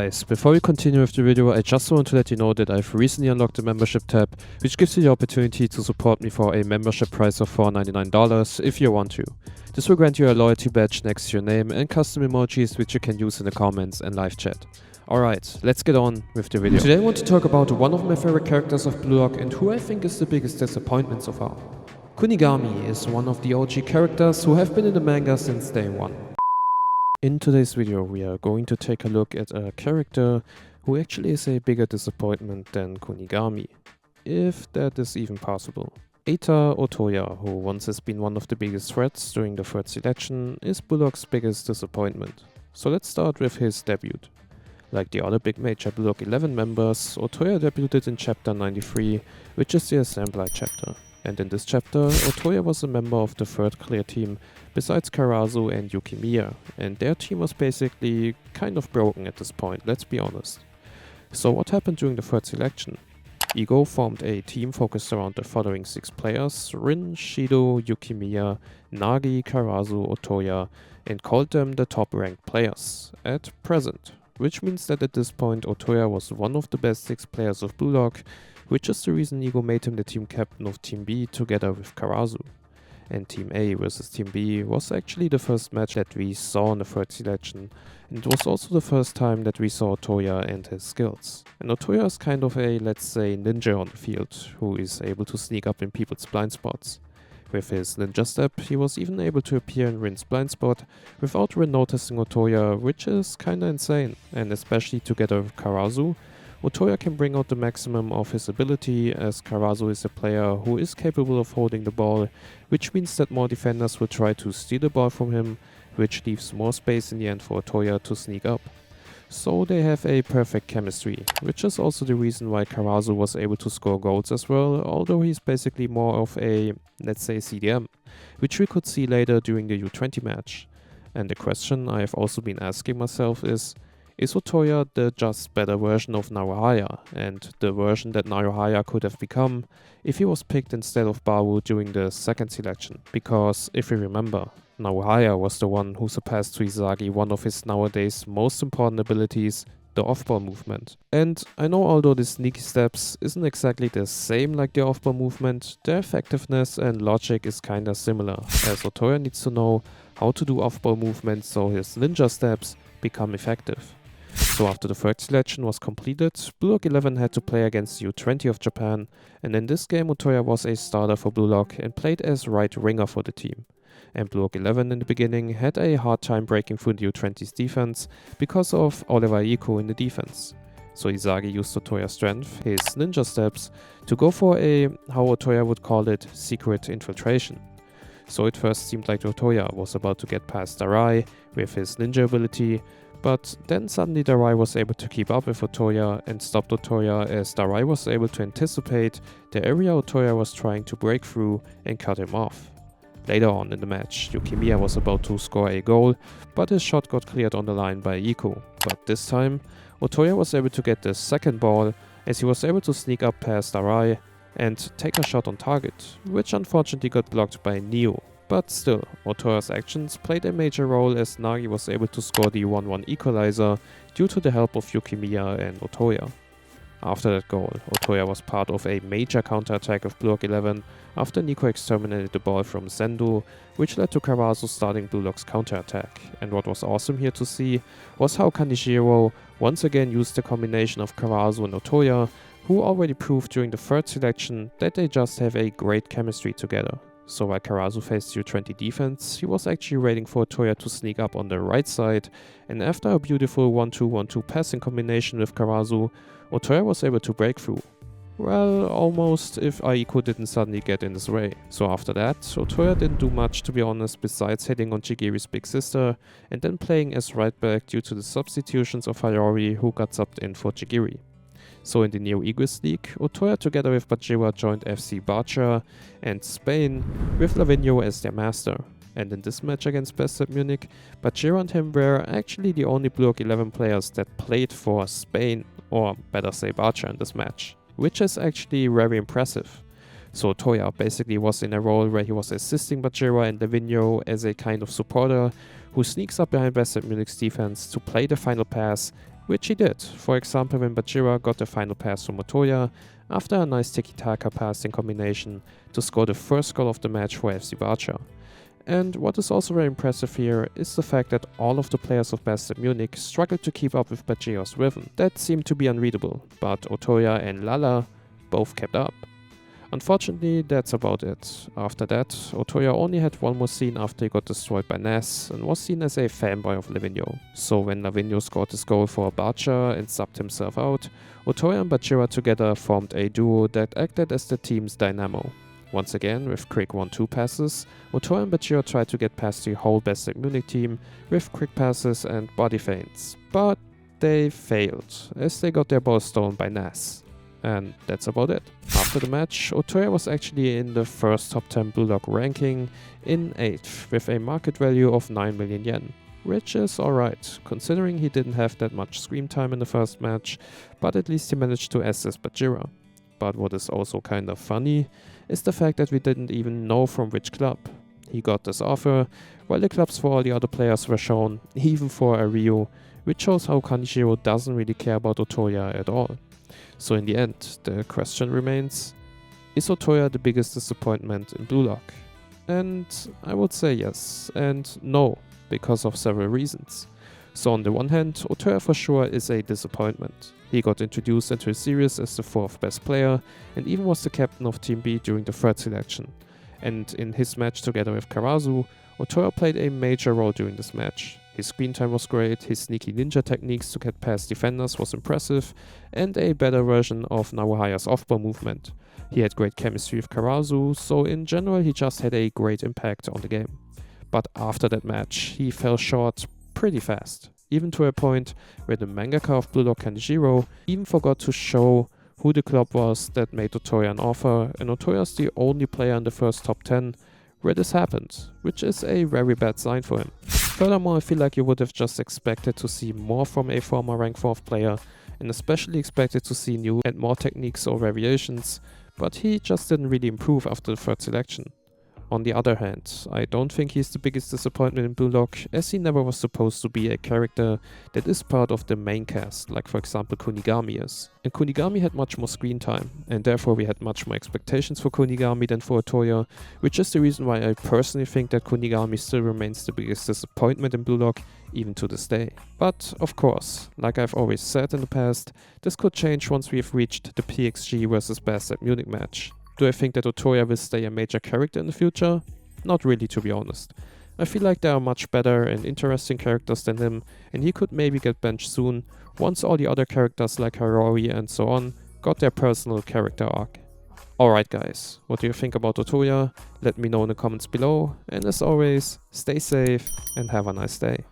Guys, before we continue with the video, I just want to let you know that I've recently unlocked the membership tab, which gives you the opportunity to support me for a membership price of $4.99 if you want to. This will grant you a loyalty badge next to your name and custom emojis which you can use in the comments and live chat. Alright, let's get on with the video. Today I want to talk about one of my favorite characters of Blue Lock and who I think is the biggest disappointment so far. Kunigami is one of the OG characters who have been in the manga since day one. In today's video we are going to take a look at a character who actually is a bigger disappointment than Kunigami, if that is even possible. Eita OTOYA, who once has been one of the biggest threats during the third selection, is Blue Lock's biggest disappointment. So let's start with his debut. Like the other big major Blue Lock 11 members, OTOYA debuted in chapter 93, which is the assembly chapter. And in this chapter, OTOYA was a member of the third clear team, besides Karazu and Yukimiya, and their team was basically kind of broken at this point, let's be honest. So what happened during the third selection? Igo formed a team focused around the following 6 players: Rin, Shido, Yukimiya, Nagi, Karazu, OTOYA, and called them the top ranked players at present. Which means that at this point OTOYA was one of the best 6 players of Blue Lock, which is the reason Igo made him the team captain of Team B together with Karazu. And Team A versus Team B was actually the first match that we saw in the third selection, and it was also the first time that we saw OTOYA and his skills. And OTOYA is kind of a, let's say, ninja on the field, who is able to sneak up in people's blind spots. With his ninja step, he was even able to appear in Rin's blind spot without Rin noticing OTOYA, which is kinda insane, and especially together with Karazu, OTOYA can bring out the maximum of his ability, as Karazu is a player who is capable of holding the ball, which means that more defenders will try to steal the ball from him, which leaves more space in the end for OTOYA to sneak up. So they have a perfect chemistry, which is also the reason why Karazu was able to score goals as well, although he's basically more of a, let's say, CDM, which we could see later during the U20 match. And the question I have also been asking myself is OTOYA the just better version of Naruhaya, and the version that Naruhaya could have become if he was picked instead of Baru during the second selection? Because if you remember, Naruhaya was the one who surpassed to Isagi one of his nowadays most important abilities, the off-ball movement. And I know although the sneaky steps isn't exactly the same like the off-ball movement, their effectiveness and logic is kinda similar, as OTOYA needs to know how to do off-ball movements so his ninja steps become effective. So after the third selection was completed, Blue Lock 11 had to play against U20 of Japan, and in this game OTOYA was a starter for Blue Lock and played as right winger for the team. And Blue Lock 11 in the beginning had a hard time breaking through the U20's defense because of Oliver Iko in the defense. So Isagi used OTOYA's strength, his ninja steps, to go for a, how OTOYA would call it, secret infiltration. So it first seemed like OTOYA was about to get past Darai with his ninja ability, but then suddenly Darai was able to keep up with OTOYA and stopped OTOYA, as Darai was able to anticipate the area OTOYA was trying to break through and cut him off. Later on in the match, Yukimiya was about to score a goal, but his shot got cleared on the line by Iko. But this time, OTOYA was able to get the second ball, as he was able to sneak up past Darai and take a shot on target, which unfortunately got blocked by Neo. But still, OTOYA's actions played a major role, as Nagi was able to score the 1-1 equalizer due to the help of Yukimiya and OTOYA. After that goal, OTOYA was part of a major counter-attack of Blue Lock 11 after Niko exterminated the ball from Sendu, which led to Karazu starting Blue Lock's counter-attack. And what was awesome here to see was how Kanishiro once again used the combination of Karazu and OTOYA, who already proved during the third selection that they just have a great chemistry together. So while Karazu faced U20 defense, he was actually waiting for OTOYA to sneak up on the right side, and after a beautiful 1-2-1-2 passing combination with Karazu, OTOYA was able to break through. Well, almost, if Aiko didn't suddenly get in his way. So after that, OTOYA didn't do much, to be honest, besides hitting on Chigiri's big sister and then playing as right back due to the substitutions of Hayori, who got subbed in for Chigiri. So in the Neo Eagles League, OTOYA together with Bachira joined FC Barcha and Spain with Lavinho as their master. And in this match against Best Munich, Bachira and him were actually the only Blue Lock 11 players that played for Spain, or better say Barcha, in this match, which is actually very impressive. So OTOYA basically was in a role where he was assisting Bachira and Lavinho as a kind of supporter who sneaks up behind Best Munich's defense to play the final pass which he did. For example, when Bachira got the final pass from Otoya after a nice tiki-taka passing combination to score the first goal of the match for FC Barcha. And what is also very impressive here is the fact that all of the players of Basel Munich struggled to keep up with Bachira's rhythm. That seemed to be unreadable, but Otoya and Lala both kept up. Unfortunately, that's about it. After that, Otoya only had one more scene after he got destroyed by Ness and was seen as a fanboy of Lavinho. So when Lavinho scored his goal for Barcha and subbed himself out, Otoya and Bachira together formed a duo that acted as the team's dynamo. Once again, with quick 1-2 passes, Otoya and Bachira tried to get past the whole Basel Munich team with quick passes and body feints, but they failed, as they got their ball stolen by Ness. And that's about it. After the match, Otoya was actually in the first top 10 Blue Lock ranking in 8th with a market value of 9 million yen, which is alright, considering he didn't have that much screen time in the first match, but at least he managed to assist Bachira. But what is also kind of funny is the fact that we didn't even know from which club. He got this offer, while the clubs for all the other players were shown, even for a Rio, which shows how Kanishiro doesn't really care about Otoya at all. So in the end, the question remains, is Otoya the biggest disappointment in Blue Lock? And I would say yes and no, because of several reasons. So on the one hand, Otoya for sure is a disappointment. He got introduced into the series as the 4th best player and even was the captain of Team B during the 3rd selection. And in his match together with Karazu, Otoya played a major role during this match. His screen time was great, his sneaky ninja techniques to get past defenders was impressive, and a better version of Naohaya's off-ball movement. He had great chemistry with Karazu, so in general he just had a great impact on the game. But after that match, he fell short pretty fast, even to a point where the mangaka of Blue Lock Kanjiro even forgot to show who the club was that made Otoya an offer, and Otoya's the only player in the first top 10 where this happened, which is a very bad sign for him. Furthermore, I feel like you would have just expected to see more from a former rank 4th player, and especially expected to see new and more techniques or variations, but he just didn't really improve after the 3rd selection. On the other hand, I don't think he's the biggest disappointment in Blue Lock, as he never was supposed to be a character that is part of the main cast, like for example Kunigami is. And Kunigami had much more screen time, and therefore we had much more expectations for Kunigami than for Otoya, which is the reason why I personally think that Kunigami still remains the biggest disappointment in Blue Lock, even to this day. But of course, like I've always said in the past, this could change once we have reached the PXG vs Basel Munich match. Do I think that Otoya will stay a major character in the future? Not really, to be honest. I feel like there are much better and interesting characters than him, and he could maybe get benched soon, once all the other characters like Harori and so on got their personal character arc. Alright guys, what do you think about Otoya? Let me know in the comments below, and as always, stay safe and have a nice day.